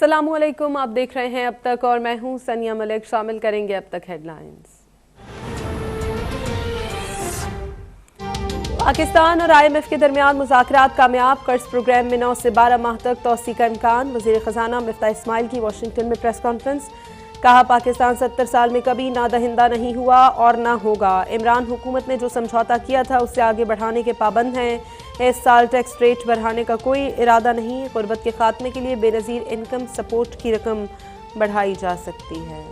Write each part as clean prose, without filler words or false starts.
अस्सलामुअलैकुम, आप देख रहे हैं अब तक और मैं हूं सनिया मलिक। शामिल करेंगे अब तक हेडलाइंस। पाकिस्तान और IMF के दरमियान मुज़ाकरात कामयाब, कर्ज प्रोग्राम में 9 से 12 माह तक तोसी का इम्कान। वज़ीर ख़जाना मिफ्ताह इस्माइल की वाशिंगटन में प्रेस कॉन्फ्रेंस, कहा पाकिस्तान 70 साल में कभी ना दहिंदा नहीं हुआ और ना होगा। इमरान हुकूमत ने जो समझौता किया था उससे आगे बढ़ाने के पाबंद हैं। इस साल टैक्स रेट बढ़ाने का कोई इरादा नहीं। गुर्बत के खात्मे के लिए बेनज़ीर इनकम सपोर्ट की रकम बढ़ाई जा सकती है।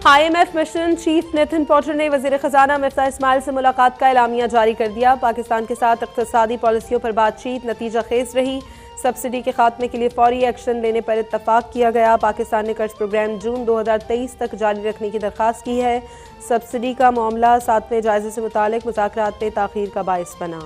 IMF mission chief Nathan Potter ने वज़ीर ख़जाना मिफ्ताह इस्माइल से मुलाकात का एलामिया जारी कर दिया। पाकिस्तान के साथ इक़्तिसादी पॉलिसियों पर बातचीत नतीजा खेज रही। सब्सिडी के खात्मे के लिए फौरी एक्शन लेने पर इत्तफाक किया गया। पाकिस्तान ने कर्ज प्रोग्राम जून 2023 तक जारी रखने की दरख्वास्त की है। सब्सिडी का मामला 7वें जायजे से मुतालिक मुज़ाकरात में ताख़ीर का बाइस बना।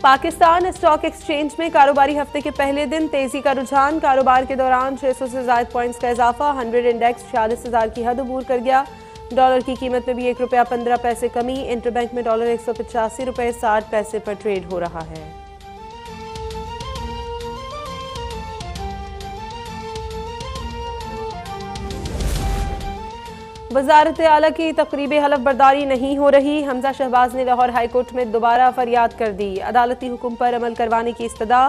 पाकिस्तान स्टॉक एक्सचेंज में कारोबारी हफ्ते के पहले दिन तेजी का रुझान। कारोबार के दौरान 600 से ज़ायद पॉइंट्स का इजाफा। 100 इंडेक्स 46,000 की हद अबूर कर गया। डॉलर की कीमत में भी 1 रुपया 15 पैसे कमी। इंटरबैंक में डॉलर 185 रुपये 60 पैसे पर ट्रेड हो रहा है। वज़ारत आला की तक़रीब हलफ बर्दारी नहीं हो रही। हमजा शहबाज ने लाहौर हाई कोर्ट में दोबारा फरियाद कर दी। अदालती हुक्म पर अमल करवाने की इस्तदा।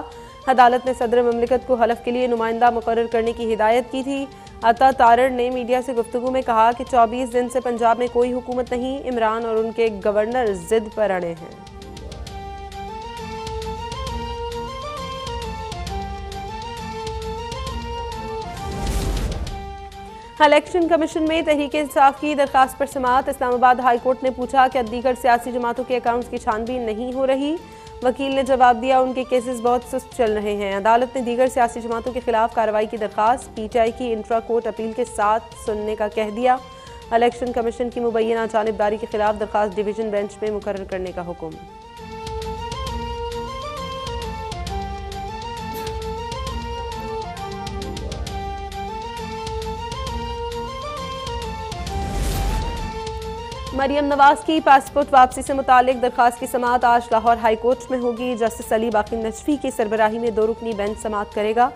अदालत ने सदर ममलिकत को हलफ के लिए नुमाइंदा मुकर्रर करने की हिदायत की थी। अता तारड़ ने मीडिया से गुफ्तगू में कहा कि 24 दिन से पंजाब में कोई हुकूमत नहीं। इमरान और उनके गवर्नर जिद पर अड़े हैं। इलेक्शन कमीशन में तहरीक इंसाफ की दरखास्त पर समाअत। इस्लामाबाद हाई कोर्ट ने पूछा कि दीगर सियासी जमातों के अकाउंट्स की छानबीन नहीं हो रही। वकील ने जवाब दिया उनके केसेस बहुत सुस्त चल रहे हैं। अदालत ने दीगर सियासी जमातों के खिलाफ कार्रवाई की दरखास्त PTI की इंट्रा कोर्ट अपील के साथ सुनने का कह दिया। इलेक्शन कमीशन की मुबैना जानिबदारी के खिलाफ दरखास्त डिवीजन बेंच में मुकर्रर करने का हुक्म। मरियम नवाज की पासपोर्ट वापसी से मुतालिक दरखास्त की समाअत आज लाहौर हाई कोर्ट में होगी। जस्टिस अली बाकी नजफी की सरबराही में 2 रुकनी बेंच समाअत करेगा।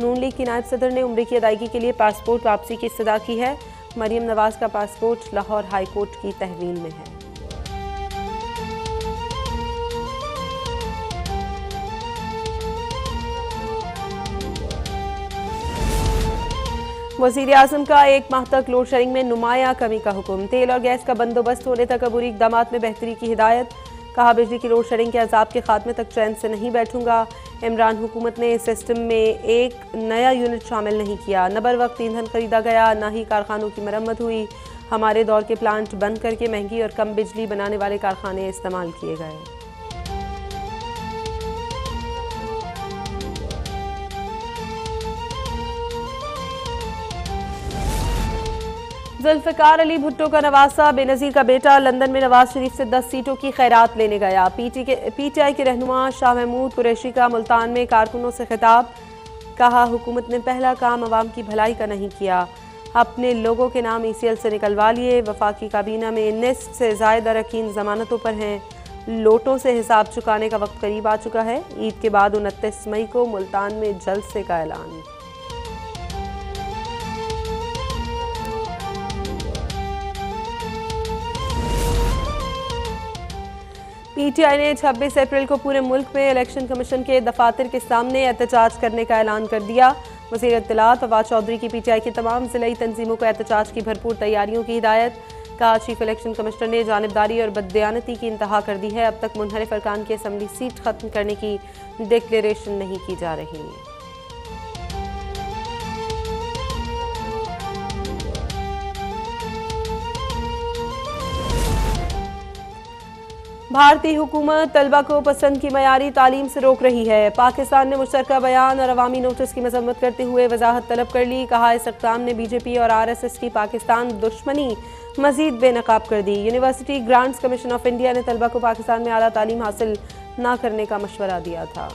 नून लीग की नायब सदर ने उम्रे की अदायगी के लिए पासपोर्ट वापसी की इस्तदा की है। मरियम नवाज का पासपोर्ट लाहौर हाई कोर्ट की तहवील में है। वज़ीर आज़म का 1 माह तक लोड शेडिंग में नुमाया कमी का हुक्म। तेल और गैस का बंदोबस्त होने तक अबूरी इक़दामात में बेहतरी की हिदायत। कहा बिजली की लोड शेडिंग के अज़ाब के खात्मे तक चैन से नहीं बैठूंगा। इमरान हुकूमत ने इस सिस्टम में एक नया यूनिट शामिल नहीं किया। न बर वक्त ईंधन खरीदा गया, न ही कारखानों की मरम्मत हुई। हमारे दौर के प्लांट बंद करके महंगी और कम बिजली बनाने वाले कारखाने इस्तेमाल किए गए। जुल्फ़िकार अली भुट्टो का नवासा बेनज़ीर का बेटा लंदन में नवाज शरीफ से 10 सीटों की खैरात लेने गया। PTI के रहनुमा शाह महमूद कुरैशी का मुल्तान में कारकुनों से खिताब। कहा हुकूमत ने पहला काम अवाम की भलाई का नहीं किया, अपने लोगों के नाम ECL से निकलवा लिए। वफाकी काबीना में निस्फ से ज़ायद अरकान जमानतों पर हैं। लोटों से हिसाब चुकाने का वक्त करीब आ चुका है। ईद के बाद 29 मई को मुल्तान में जलसे का ऐलान। PTI ने 26 अप्रैल को पूरे मुल्क में इलेक्शन कमीशन के दफातर के सामने एहतजाज करने का ऐलान कर दिया। वज़ीर इत्तलात फवाद चौधरी की PTI की तमाम ज़िलाई तंजीमों को एहतजाज की भरपूर तैयारियों की हिदायत। कहा चीफ इलेक्शन कमिश्नर ने जानिबदारी और बददियानती की इंतहा कर दी है। अब तक मुनहरिफ अरकान की असम्बली सीट खत्म करने की डिक्लेरेशन नहीं की जा रही। भारतीय हुकूमत तलबा को पसंद की मयारी तालीम से रोक रही है। पाकिस्तान ने मुश्तरका बयान और अवामी नोटिस की मजम्मत करते हुए वजाहत तलब कर ली। कहा इस इक़दाम ने BJP और RSS की पाकिस्तान दुश्मनी मजीद बेनकाब कर दी। University Grants Commission of India ने तलबा को पाकिस्तान में आला तालीम हासिल न करने का मशवरा दिया था।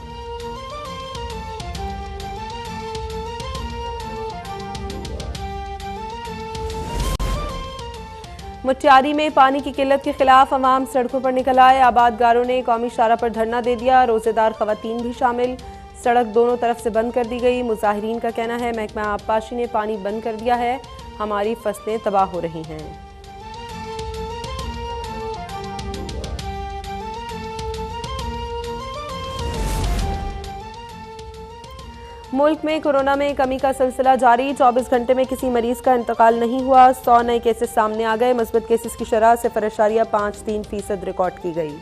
मुटियारी में पानी की किल्लत के खिलाफ अवाम सड़कों पर निकल आए। आबादगारों ने कौमी शाहरा पर धरना दे दिया। रोजेदार खवातीन भी शामिल। सड़क दोनों तरफ से बंद कर दी गई। मुजाहिरीन का कहना है महकमा आबपाशी ने पानी बंद कर दिया है, हमारी फसलें तबाह हो रही हैं। मुल्क में कोरोना में कमी का सिलसिला जारी। 24 घंटे में किसी मरीज का इंतकाल नहीं हुआ। 100 नए केसेस सामने आ गए। मस्बत केसेस की शरह 0.53% रिकॉर्ड की गई।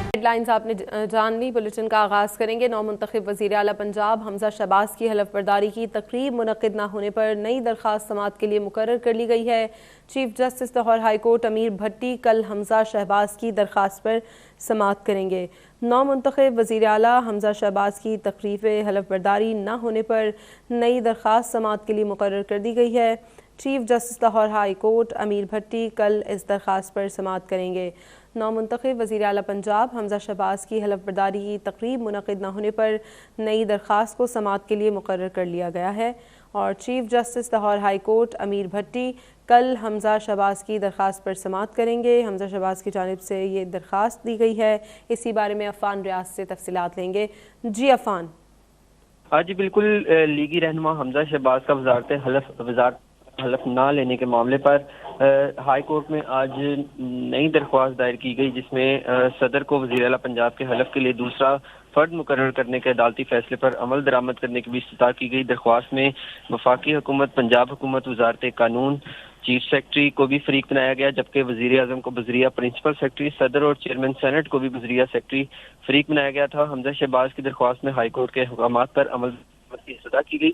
हेडलाइंस आपने जान ली। बुलेटिन का आगाज करेंगे। नौमुंतखब वज़ीर आला पंजाब हमजा शहबाज की हलफ बर्दारी की तकरीब मुनक्किद न होने पर नई दरख्वास्त समाअत के लिए मुकर्रर कर ली गई है। Chief justice Lahore high court अमीर भट्टी कल हमजा शहबाज की दरख्वास्त पर समाअत करेंगे। नौमुंतखब वज़ीर आला हमजा शहबाज की तकरीब हलफ बर्दारी न होने पर नई दरख्वास्त समाअत के लिए मुकर्रर कर दी गई है। Chief justice Lahore high court अमीर भट्टी कल इस दरख्वास्त पर समाअत करेंगे। नौमुंतखब वज़ीर आला पंजाब हमजा शहबाज की हलफ बर्दारी की तकरीब मुनक्किद न होने पर नई दरख्वास्त को समाअत के लिए मुकर्रर कर लिया गया है और chief justice Lahore high court अमीर भट्टी कल हमजा शहबाज की दरख्वास्त पर समाअत करेंगे। हमजा शहबाज की जानिब से ये दरख्वास्त दी गई है। इसी बारे में अफान रियाज से तफसीलात लेंगे। जी अफान। हाँ जी बिल्कुल। लीगी रहनुमा हमजा शहबाज का वजारत हलफ ना लेने के मामले पर हाई कोर्ट में आज नई दरख्वास्त दायर की गई, जिसमें सदर को वज़ीर आला पंजाब के हलफ के लिए दूसरा फर्द मुकर्रर करने के अदालती फैसले पर अमल दरामद करने की भी इस्तता की गई। दरख्वास्त में वफाकी हुकूमत, पंजाब हुकूमत, वजारत कानून, चीफ सेक्रेटरी को भी फरीक बनाया गया, जबकि वज़ीर आज़म को बजरिया प्रिंसिपल सेक्रेटरी, सदर और चेयरमैन सेनेट को भी बजरिया सेक्रेटरी फरीक बनाया गया था। हमजा शहबाज की दरख्वास्त में हाई कोर्ट के हुक्मात पर अमल की सदा की गई।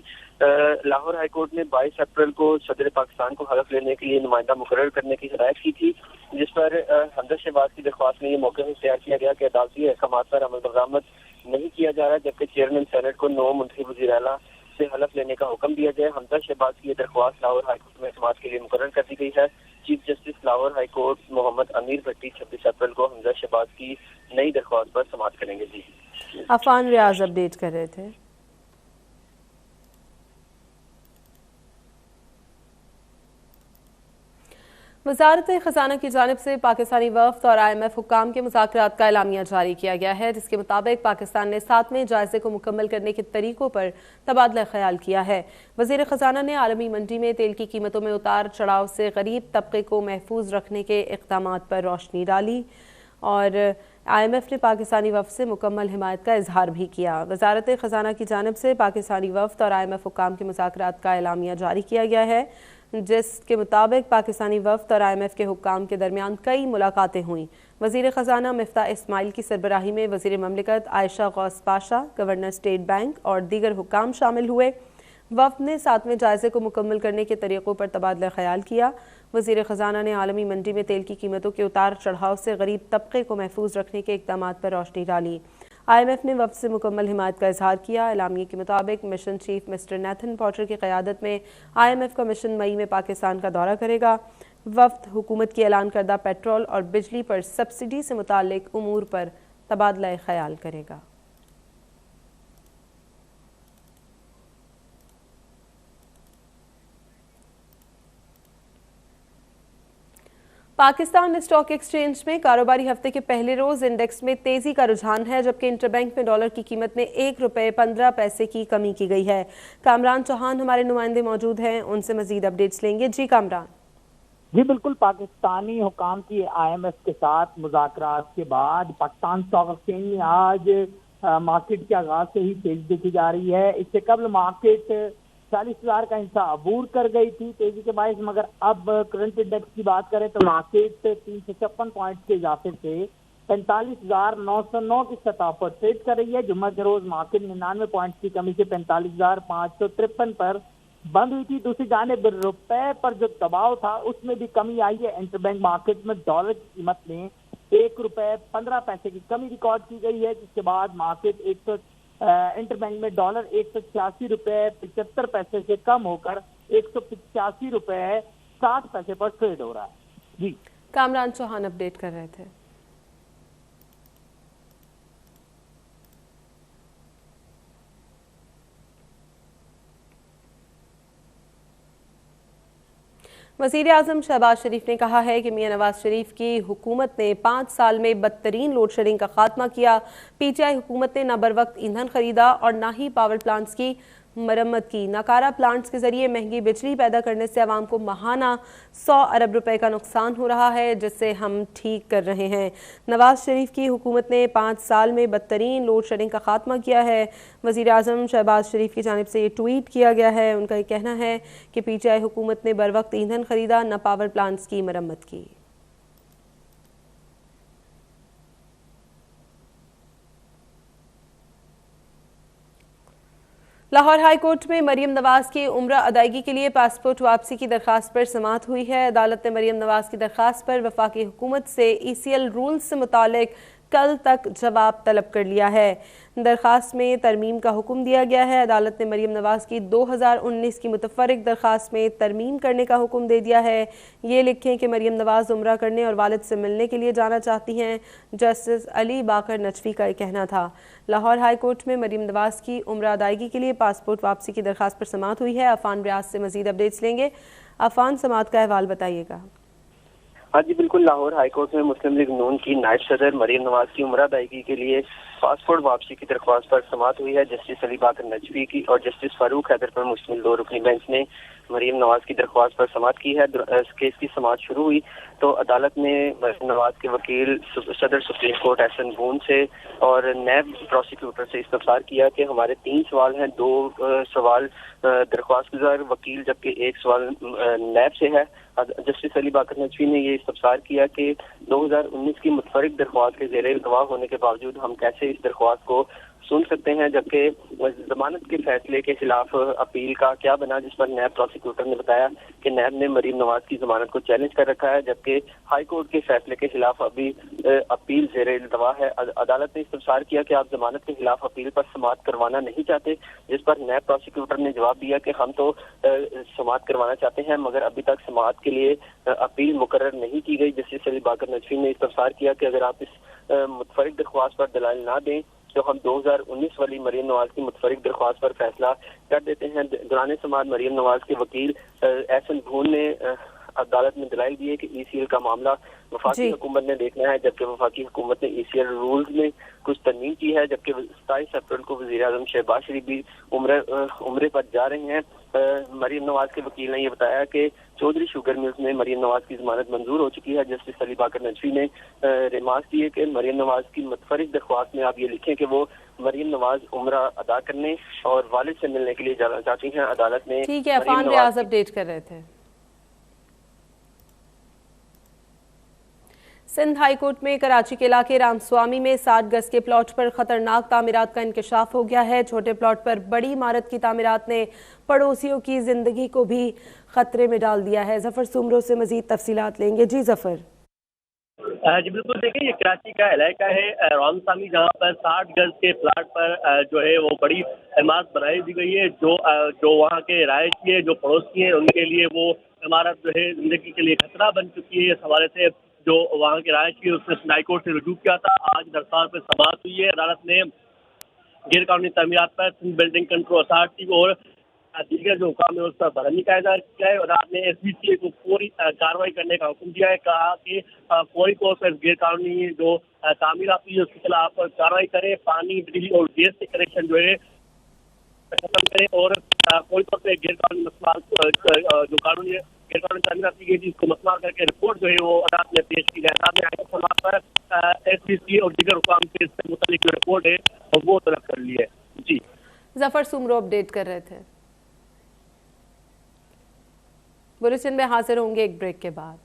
लाहौर हाई कोर्ट ने 22 अप्रैल को सदर पाकिस्तान को हलफ लेने के लिए नुमाइंदा मुकर्रर करने की हिदायत की थी, जिस पर हमजा शहबाज की दरख्वास्त में ये मौके इख्तियार किया गया कि अदालती अहकामात पर अमल दरामद नहीं किया जा रहा, जबकि चेयरमैन सेनेट को नौमुंतखब वज़ीर आला से हलफ लेने का हुक्म दिया जाए। हमजा शहबाज की दरख्वास्त लाहौर हाई कोर्ट में समाअत के लिए मुकर्रर कर दी गई है। Chief justice Lahore high court Mohammad Amir Bhatti 26 अप्रैल को हमजा शहबाज की नई दरख्वास्त पर समाअत करेंगे। जी अफान रियाज अपडेट कर रहे थे। वज़ारत ख़ज़ाना की जानिब से पाकिस्तानी वफ़द और IMF हुक्काम के मुज़ाकरात का एलामिया जारी किया गया है, जिसके मुताबिक पाकिस्तान ने 7वें जायज़े को मुकम्मल करने के तरीक़ों पर तबादला ख्याल किया है। वज़ीर ख़ज़ाना ने आलमी मंडी में तेल की कीमतों में उतार चढ़ाव से गरीब तबके को महफूज रखने के इक़दामात पर रोशनी डाली और IMF ने पाकिस्तानी वफ़द से मुकम्मल हिमायत का इजहार भी किया। वज़ारत ख़ज़ाना की जानिब से पाकिस्तानी वफ़द और IMF हुक्काम के मुज़ाकरात का एलामिया जारी किया गया है, जिसके मुताबिक पाकिस्तानी वफ़द और IMF के हुक्काम के दरमियान कई मुलाकातें हुई। वज़ीर ख़ज़ाना मिफ्ता इस्माइल की सरबराही में वज़ीर ममलिकत Ayesha Ghaus Pasha, governor State Bank और दीगर हुक्काम शामिल हुए। वफ़द ने 7वें जायज़े को मुकम्मल करने के तरीक़ों पर तबादला ख्याल किया। वज़ीर ख़ज़ाना ने आलमी मंडी में तेल की कीमतों के उतार चढ़ाव से गरीब तबके को महफूज रखने के इक़दामात पर रोशनी डाली। IMF ने वफ़द से मुकम्मल हिमायत का इजहार किया। एलामिये के मुताबिक mission chief mister Nathan Potter की क़यादत में IMF का मिशन मई में पाकिस्तान का दौरा करेगा। वफ़द हुकूमत की ऐलान करदा पेट्रोल और बिजली पर सब्सिडी से मुताल्लिक उमूर पर तबादला ख्याल करेगा। पाकिस्तान स्टॉक एक्सचेंज में कारोबारी हफ्ते के पहले रोज इंडेक्स में तेजी का रुझान है, जबकि इंटरबैंक में डॉलर की कीमत में ₹1.15 की कमी की गई है। कामरान चौहान हमारे नुमाइंदे मौजूद हैं, उनसे मजीद अपडेट्स लेंगे। जी कामरान। जी बिल्कुल। पाकिस्तानी हुकाम की IMF के साथ मुज़ाकरात के बाद पाकिस्तान स्टॉक एक्सचेंज में आज मार्केट के आगाज से ही तेजी देखी जा रही है। इससे कबल मार्केट 40,000 का हिस्सा अबूर कर गई थी तेजी के बायस, मगर अब करंट इंडेक्स की बात करें तो मार्केट 356 पॉइंट के इजाफे से 45,909 की सतह पर ट्रेड कर रही है। जुम्मे के रोज मार्केट 99 पॉइंट की कमी से 45,553 पर बंद हुई थी। दूसरी जानिब रुपए पर जो दबाव था उसमें भी कमी आई है। इंटरबैंक मार्केट में डॉलर की कीमत में ₹1.15 की कमी रिकॉर्ड की गई है, जिसके बाद मार्केट इंटरबैंक में डॉलर ₹186.75 से कम होकर ₹185.60 पर ट्रेड हो रहा है। जी कामरान चौहान अपडेट कर रहे थे। वज़ीर आज़म शहबाज शरीफ ने कहा है कि मियां नवाज शरीफ की हुकूमत ने 5 साल में बदतरीन लोड शेडिंग का खात्मा किया। पीटीआई हुकूमत ने न बर वक्त ईंधन खरीदा और न ही पावर प्लांट्स की मरम्मत की। नाकारा प्लांट्स के जरिए महंगी बिजली पैदा करने से आवाम को माहाना 100 अरब रुपए का नुकसान हो रहा है, जिसे हम ठीक कर रहे हैं। नवाज शरीफ की हुकूमत ने 5 साल में बदतरीन लोड शेडिंग का खात्मा किया है। वज़ीर आज़म शहबाज शरीफ की जानिब से ये ट्वीट किया गया है। उनका ये कहना है कि पीटीआई हुकूमत ने बर वक्त ईंधन खरीदा, न पावर प्लांट्स की मरम्मत की। लाहौर हाई कोर्ट में मरीम नवाज की उम्रा अदायगी के लिए पासपोर्ट वापसी की दरखास्त पर समाअत हुई है। अदालत ने मरीम नवाज की दरखास्त पर वफाकी हुकूमत से ECL रूल्स से मुतालिक कल तक जवाब तलब कर लिया है। दरखास्त में तरमीम का हुक्म दिया गया है। अदालत ने मरीम नवाज की 2019 की मुतफर्रिक दरखास्त में तरमीम करने का हुक्म दे दिया है। ये लिखें कि मरीम नवाज उम्रा करने और वालिद से मिलने के लिए जाना चाहती हैं। जस्टिस अली बाकर नचवी का कहना था। लाहौर हाई कोर्ट में मरीम नवाज की उम्रा अदायगी के लिए पासपोर्ट वापसी की दरखास्त पर समाअत हुई है। अफान रियाज से मजीद अपडेट्स लेंगे। अफान, समाअत का अहवाल बताइएगा। हाँ जी बिल्कुल, लाहौर हाईकोर्ट में मुस्लिम लीग नून की नायब सदर मरीम नवाज की उम्रा अदायगी के लिए पासपोर्ट वापसी की दरख्वास्त पर समाअत हुई है। जस्टिस अली बाकर नजवी की और जस्टिस फारूक हैदर पर मुश्तमिल 2 रुकनी बेंच ने मरीम नवाज की दरख्वास्त पर समाअत की है। इस केस की समाअत शुरू हुई तो अदालत ने मरीम नवाज के वकील सदर सुप्रीम कोर्ट एहसन बून से और नैब प्रोसिक्यूटर से इस्तफसार किया कि हमारे 3 सवाल हैं। 2 सवाल दरख्वास्त गुजार वकील जबकि 1 सवाल नैब से है। जस्टिस अली बाकर नजवी ने ये इस्तफसार किया कि 2019 की मुतफरिक दरख्वास्त के ज़ेरे इल्तवा होने के बावजूद हम कैसे इस दरख्वास्त को सुन सकते हैं, जबकि जमानत के फैसले के खिलाफ अपील का क्या बना, जिस पर नैब प्रोसिक्यूटर ने बताया कि नैब ने मरीम नवाज की जमानत को चैलेंज कर रखा है, जबकि हाई कोर्ट के फैसले के खिलाफ अभी अपील ज़ेरे इल्तवा है। अदालत ने इस्तफसार किया कि आप जमानत के खिलाफ अपील पर समाअत करवाना नहीं चाहते, जिस पर नैब प्रोसिक्यूटर ने जवाब दिया कि हम तो समाअत करवाना चाहते हैं मगर अभी तक समाअत के लिए अपील मुकर्रर नहीं की गई। जस्टिस अली बाकर नजवी ने इस्तफसार किया कि अगर आप इस मुतफरिक दरख्वास्त पर दलाइल ना दें तो हम 2019 वाली मरीम नवाज की मुतफरिक दरख्वास्त पर फैसला कर देते हैं। दौरान समाअत मरीम नवाज के वकील एहसन बून ने अदालत में दलाइल दिए कि ECL का मामला वफाकी हुकूमत ने देखना है, जबकि वफाकी हुकूमत ने ECL रूल्स में कुछ तरमीम की है। जबकि 27 अप्रैल को वज़ीर आज़म शहबाज शरीफ भी उम्रे पर जा रहे हैं। मरीम नवाज के वकील ने यह बताया कि चौधरी शुगर मिल्स में मरीम नवाज की जमानत मंजूर हो चुकी है। जस्टिस अली बाकर नजवी ने रिमार्क दिए कि मरीम नवाज की मुतफरिक दरख्वास्त में आप ये लिखें कि वो मरीम नवाज उम्रा अदा करने और वालिद से मिलने के लिए जाना चाहती हैं। अदालत ने ठीक है, अफान रियाज अपडेट कर रहे थे। सिंध हाई कोर्ट में कराची के इलाके रामस्वामी में 60 गज के प्लॉट पर खतरनाक तामीरात का इंकशाफ हो गया है। छोटे प्लॉट पर बड़ी इमारत की तामीरात ने पड़ोसियों की जिंदगी को भी खतरे में डाल दिया है। जफर सुमरो से मजीद तफसीलात लेंगे। जी जफर। जी बिल्कुल, देखिए ये कराची का इलाका है रामस्वामी, जहाँ पर 60 गज के प्लाट पर जो है वो बड़ी इमारत बनाई दी गई है। जो वहाँ के रहायशी है, जो पड़ोसी हैं, उनके लिए वो इमारत जो है जिंदगी के लिए खतरा बन चुकी है। इस हवाले से जो वहाँ के रहायशी है उसने हाई कोर्ट से रुजू किया था। आज दरख्वास्त पर समाअत हुई है। अदालत ने गैर कानूनी तामीरात पर सिंध बिल्डिंग कंट्रोल अथॉरिटी और दीगर जो हुकाम है उस पर बरहमी कायदा किया है। अदालत ने SBCA को पूरी कार्रवाई करने का हुक्म दिया है। कहा कि फौरी तौर पर गैर कानूनी जो तामीरात हुई है उसके खिलाफ कार्रवाई करें, पानी बिजली और गैस के कनेक्शन जो है खत्म करें और फौरी तौर पर गैर कानूनी मसला जो कानूनी गैर कानूनी तामीरात की गई थी उसको मसला करके रिपोर्ट जो है वो अदालत में पेश की जाए। अदालत ने समाअत पर SBCA और दीगर हुकाम से इससे मुतालिक जो रिपोर्ट है वो तलब कर ली है। जी जफर सुमरो अपडेट कर रहे थे। बुलेटिन में हाजिर होंगे एक ब्रेक के बाद।